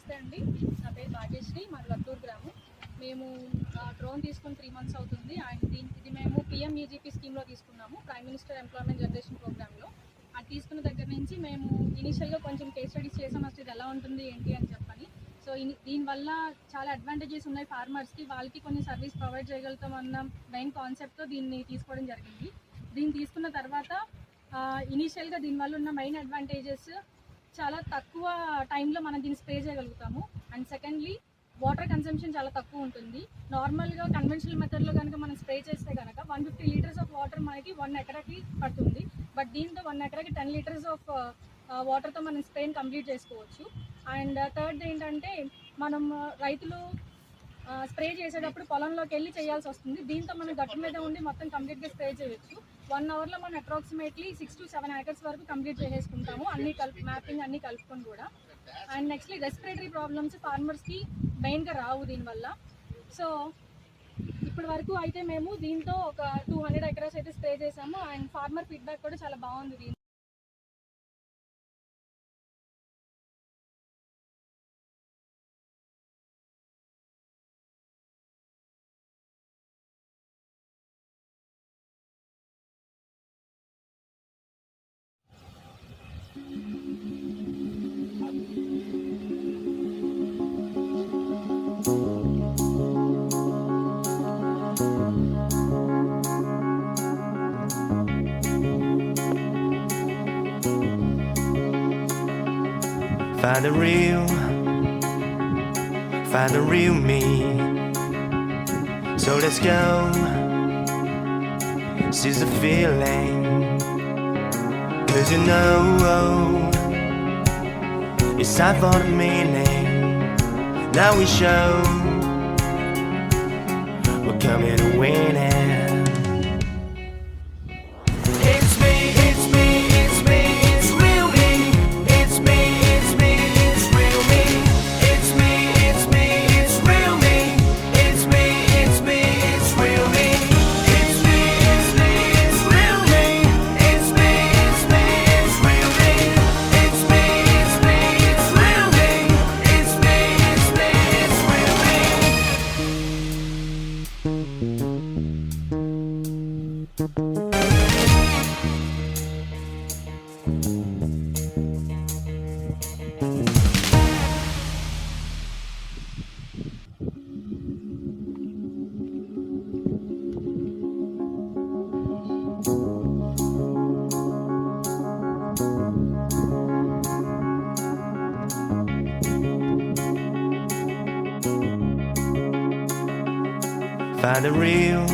నమస్తే అండి. నా పేరు భాగ్యశ్రీ, మాది లత్తూరు గ్రామం. మేము డ్రోన్ తీసుకొని 3 months అవుతుంది. అండ్ ఇది మేము PMEGP స్కీమ్లో తీసుకున్నాము, ప్రైమ్ మినిస్టర్ ఎంప్లాయ్మెంట్ జనరేషన్ ప్రోగ్రామ్లో. అది తీసుకున్న దగ్గర నుంచి మేము ఇనీషియల్గా కొంచెం కేస్ స్టడీస్ చేసాం, అసలు ఇది ఎలా ఉంటుంది ఏంటి అని చెప్పని. సో దీనివల్ల చాలా అడ్వాంటేజెస్ ఉన్నాయి ఫార్మర్స్కి, వాళ్ళకి కొన్ని సర్వీస్ ప్రొవైడ్ చేయగలుగుతాం అన్న మెయిన్ కాన్సెప్ట్తో దీన్ని తీసుకోవడం జరిగింది. దీన్ని తీసుకున్న తర్వాత ఇనీషియల్గా దీనివల్ల ఉన్న మెయిన్ అడ్వాంటేజెస్, చాలా తక్కువ టైంలో మనం దీన్ని స్ప్రే చేయగలుగుతాము. అండ్ సెకండ్లీ, వాటర్ కన్సంప్షన్ చాలా తక్కువ ఉంటుంది. నార్మల్గా కన్వెన్షనల్ మెథడ్లో కనుక మనం స్ప్రే చేస్తే కనుక 150 liters ఆఫ్ వాటర్ మనకి 1 acreకి పడుతుంది. బట్ దీంతో 1 acreకి 10 liters ఆఫ్ వాటర్తో మనం స్ప్రేని కంప్లీట్ చేసుకోవచ్చు. అండ్ థర్డ్ ఏంటంటే, మనం రైతులు స్ప్రే చేసేటప్పుడు పొలంలోకి వెళ్ళి చేయాల్సి వస్తుంది. దీంతో మనం గట్టు మీద ఉండి మొత్తం కంప్లీట్గా స్ప్రే చేయొచ్చు. 1 hourలో మనం అప్రాక్సిమేట్లీ 6 to 7 acres వరకు కంప్లీట్ చేసేసుకుంటాము, అన్ని మ్యాపింగ్ అన్నీ కలుపుకొని కూడా. అండ్ నెక్స్ట్లీ, రెస్పిరేటరీ ప్రాబ్లమ్స్ ఫార్మర్స్కి మెయిన్గా రావు దీనివల్ల. సో ఇప్పటి వరకు అయితే మేము దీంతో ఒక 200 acres అయితే స్ప్రే చేసాము. అండ్ ఫార్మర్ ఫీడ్బ్యాక్ కూడా చాలా బాగుంది దీంతో. Find the real me. So let's go, seize the feeling. 'Cause you know it's time for the meaning. Now we show we're coming to win it. Find the real